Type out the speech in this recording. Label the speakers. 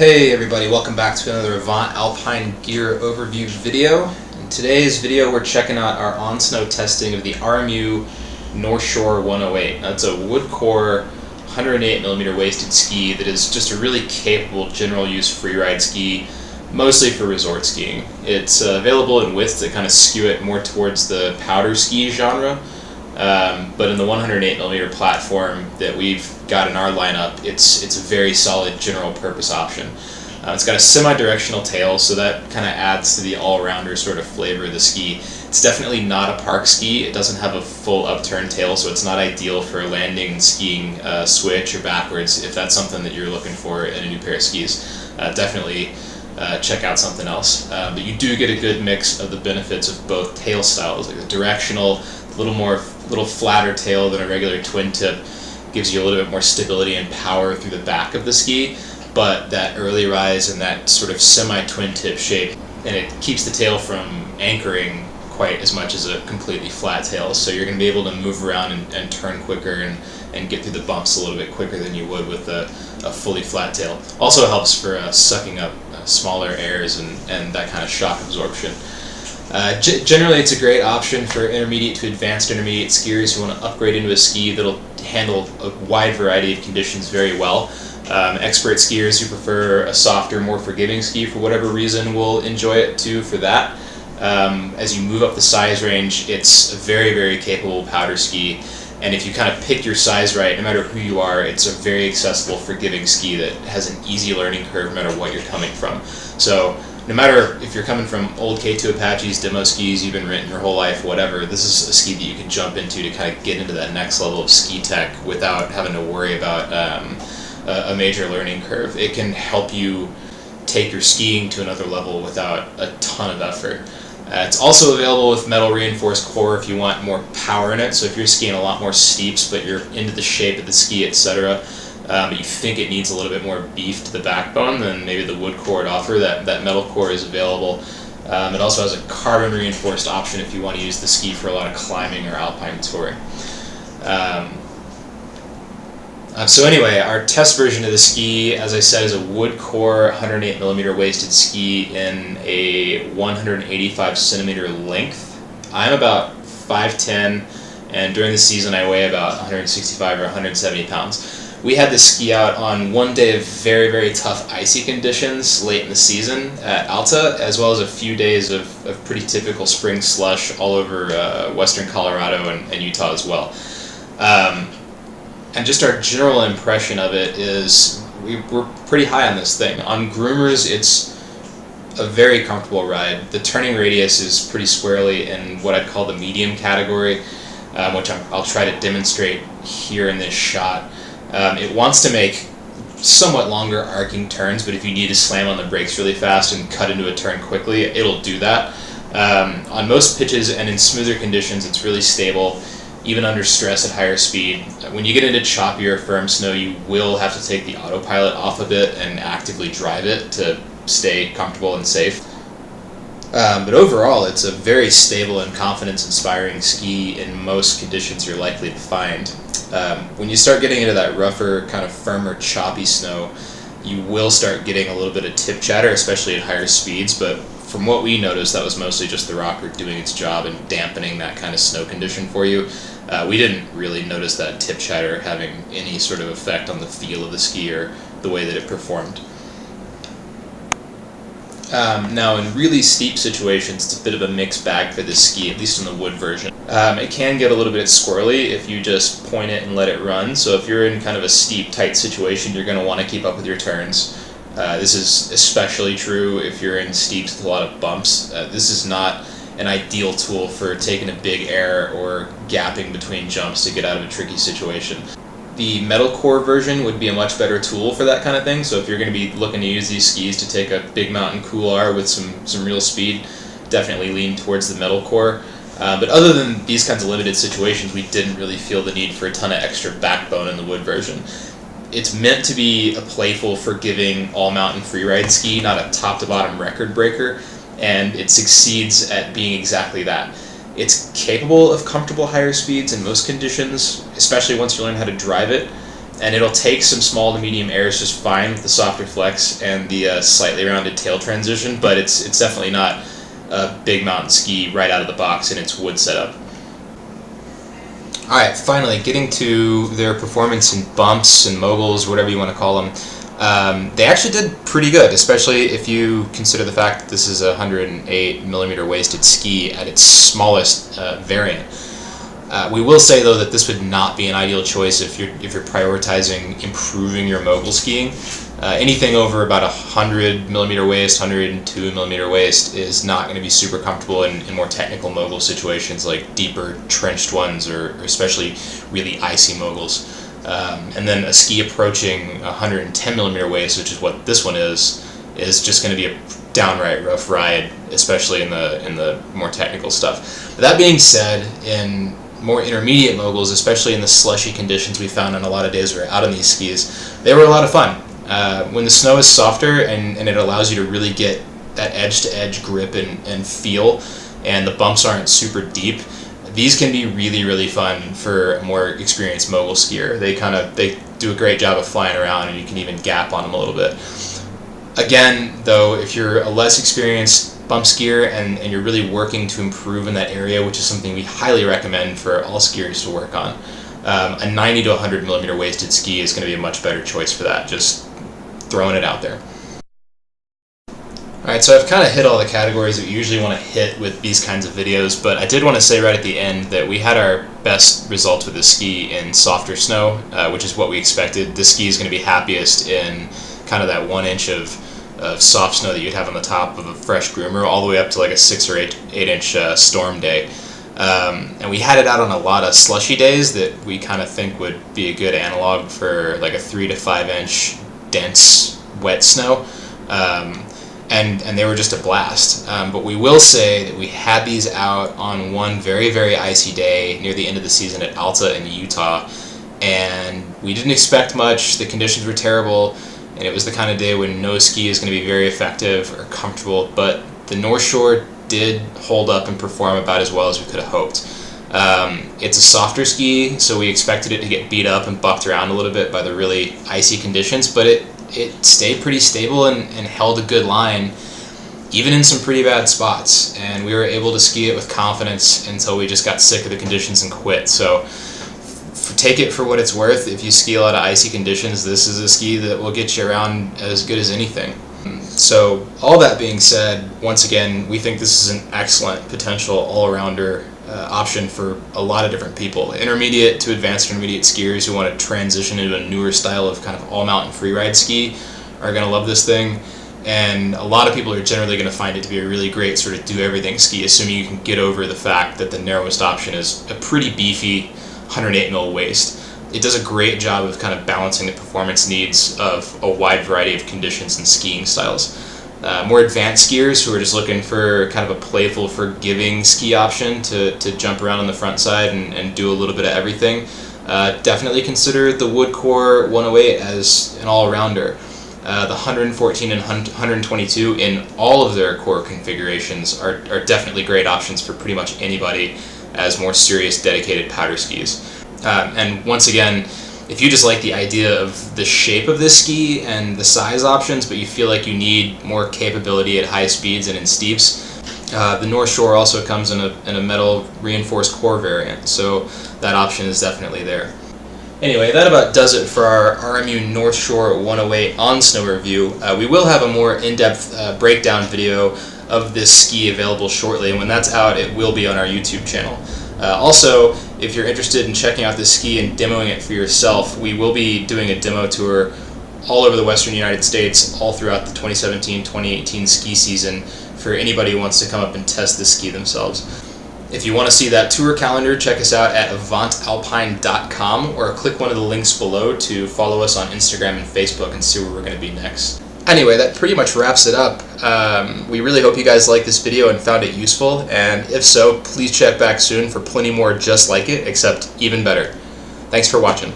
Speaker 1: Hey everybody, welcome back to another Avant Alpine Gear overview video. In today's video we're checking out our on-snow testing of the RMU North Shore 108. That's a wood core 108mm waisted ski that is just a really capable general use freeride ski, mostly for resort skiing. It's available in widths that kind of skew it more towards the powder ski genre, but in the 108mm platform that we've got in our lineup, it's a very solid general purpose option. It's got a semi-directional tail, so that kind of adds to the all-rounder sort of flavor of the ski. It's definitely not a park ski. It doesn't have a full upturned tail, so it's not ideal for landing, skiing, switch, or backwards if that's something that you're looking for in a new pair of skis. Definitely check out something else. But you do get a good mix of the benefits of both tail styles, like the directional, a little flatter tail than a regular twin tip, gives you a little bit more stability and power through the back of the ski, but that early rise and that sort of semi-twin tip shape, and it keeps the tail from anchoring quite as much as a completely flat tail, so you're going to be able to move around and turn quicker and get through the bumps a little bit quicker than you would with a fully flat tail. Also helps for sucking up smaller airs and that kind of shock absorption. Generally, it's a great option for intermediate to advanced intermediate skiers who want to upgrade into a ski that'll handle a wide variety of conditions very well. Expert skiers who prefer a softer, more forgiving ski for whatever reason will enjoy it too for that. As you move up the size range, it's a very, very capable powder ski, and if you kind of pick your size right, no matter who you are, it's a very accessible, forgiving ski that has an easy learning curve no matter what you're coming from. So no matter if you're coming from old K2 Apaches, demo skis you've been renting your whole life, whatever, this is a ski that you can jump into to kind of get into that next level of ski tech without having to worry about a major learning curve. It can help you take your skiing to another level without a ton of effort. It's also available with metal reinforced core if you want more power in it, so if you're skiing a lot more steeps but you're into the shape of the ski, etc., but you think it needs a little bit more beef to the backbone, then maybe the wood core would offer. That metal core is available. It also has a carbon reinforced option if you want to use the ski for a lot of climbing or alpine touring. So anyway, our test version of the ski, as I said, is a wood core 108mm waisted ski in a 185 centimeter length. I'm about 5'10", and during the season I weigh about 165 or 170 pounds. We had this ski out on one day of very, very tough icy conditions late in the season at Alta, as well as a few days of pretty typical spring slush all over western Colorado and Utah as well. And just our general impression of it is we're pretty high on this thing. On groomers, it's a very comfortable ride. The turning radius is pretty squarely in what I'd call the medium category, which I'll try to demonstrate here in this shot. It wants to make somewhat longer arcing turns, but if you need to slam on the brakes really fast and cut into a turn quickly, it'll do that. On most pitches and in smoother conditions, it's really stable, even under stress at higher speed. When you get into choppier, firm snow, you will have to take the autopilot off a bit and actively drive it to stay comfortable and safe. But overall, it's a very stable and confidence-inspiring ski in most conditions you're likely to find. When you start getting into that rougher, kind of firmer, choppy snow, you will start getting a little bit of tip chatter, especially at higher speeds, but from what we noticed, that was mostly just the rocker doing its job and dampening that kind of snow condition for you. We didn't really notice that tip chatter having any sort of effect on the feel of the ski or the way that it performed. Now, in really steep situations, it's a bit of a mixed bag for this ski, at least in the wood version. It can get a little bit squirrely if you just point it and let it run, so if you're in kind of a steep, tight situation, you're going to want to keep up with your turns. This is especially true if you're in steeps with a lot of bumps. This is not an ideal tool for taking a big air or gapping between jumps to get out of a tricky situation. The metal core version would be a much better tool for that kind of thing, so if you're going to be looking to use these skis to take a big mountain couloir with some real speed, definitely lean towards the metal core. But other than these kinds of limited situations, we didn't really feel the need for a ton of extra backbone in the wood version. It's meant to be a playful, forgiving, all-mountain freeride ski, not a top-to-bottom record breaker, and it succeeds at being exactly that. It's capable of comfortable higher speeds in most conditions, especially once you learn how to drive it, and it'll take some small to medium airs just fine with the softer flex and the slightly rounded tail transition, but it's definitely not a big mountain ski right out of the box in its wood setup. Alright, finally, getting to their performance in bumps and moguls, whatever you want to call them. They actually did pretty good, especially if you consider the fact that this is a 108mm waisted ski at its smallest variant. We will say though that this would not be an ideal choice if you're prioritizing improving your mogul skiing. Anything over about 100mm waist, 102mm waist is not going to be super comfortable in more technical mogul situations like deeper trenched ones or especially really icy moguls. And then a ski approaching 110mm waist, which is what this one is just going to be a downright rough ride, especially in the more technical stuff. But that being said, in more intermediate moguls, especially in the slushy conditions we found on a lot of days we were out on these skis, they were a lot of fun. When the snow is softer and it allows you to really get that edge-to-edge grip and feel, and the bumps aren't super deep, these can be really, really fun for a more experienced mogul skier. They do a great job of flying around, and you can even gap on them a little bit. Again, though, if you're a less experienced bump skier and you're really working to improve in that area, which is something we highly recommend for all skiers to work on, a 90 to 100mm waisted ski is going to be a much better choice for that. Just throwing it out there. Alright, so I've kind of hit all the categories that we usually want to hit with these kinds of videos, but I did want to say right at the end that we had our best results with this ski in softer snow, which is what we expected. This ski is going to be happiest in kind of that 1 inch of soft snow that you'd have on the top of a fresh groomer, all the way up to like a 6 or 8 inch storm day. And we had it out on a lot of slushy days that we kind of think would be a good analog for like a 3 to 5 inch dense wet snow, and they were just a blast. But we will say that we had these out on one very, very icy day near the end of the season at Alta in Utah, and we didn't expect much. The conditions were terrible, and it was the kind of day when no ski is going to be very effective or comfortable, but the North Shore did hold up and perform about as well as we could have hoped. It's a softer ski, so we expected it to get beat up and bucked around a little bit by the really icy conditions, but it stayed pretty stable and held a good line, even in some pretty bad spots, and we were able to ski it with confidence until we just got sick of the conditions and quit. So take it for what it's worth. If you ski a lot of icy conditions, this is a ski that will get you around as good as anything. So all that being said, once again, we think this is an excellent potential all-arounder option for a lot of different people. Intermediate to advanced intermediate skiers who want to transition into a newer style of kind of all-mountain freeride ski are going to love this thing, and a lot of people are generally going to find it to be a really great sort of do-everything ski, assuming you can get over the fact that the narrowest option is a pretty beefy 108mm waist. It does a great job of kind of balancing the performance needs of a wide variety of conditions and skiing styles. More advanced skiers who are just looking for kind of a playful, forgiving ski option to jump around on the front side and do a little bit of everything, definitely consider the Woodcore 108 as an all-rounder. The 114 and 122 in all of their core configurations are definitely great options for pretty much anybody as more serious, dedicated powder skis. And once again, if you just like the idea of the shape of this ski and the size options, but you feel like you need more capability at high speeds and in steeps, the North Shore also comes in a metal reinforced core variant, so that option is definitely there. Anyway, that about does it for our RMU North Shore 108 on snow review. We will have a more in-depth breakdown video of this ski available shortly, and when that's out, it will be on our YouTube channel. Also, if you're interested in checking out this ski and demoing it for yourself, we will be doing a demo tour all over the western United States, all throughout the 2017-2018 ski season, for anybody who wants to come up and test this ski themselves. If you want to see that tour calendar, check us out at avantalpine.com, or click one of the links below to follow us on Instagram and Facebook and see where we're going to be next. Anyway, that pretty much wraps it up. We really hope you guys liked this video and found it useful, and if so, please check back soon for plenty more just like it, except even better. Thanks for watching.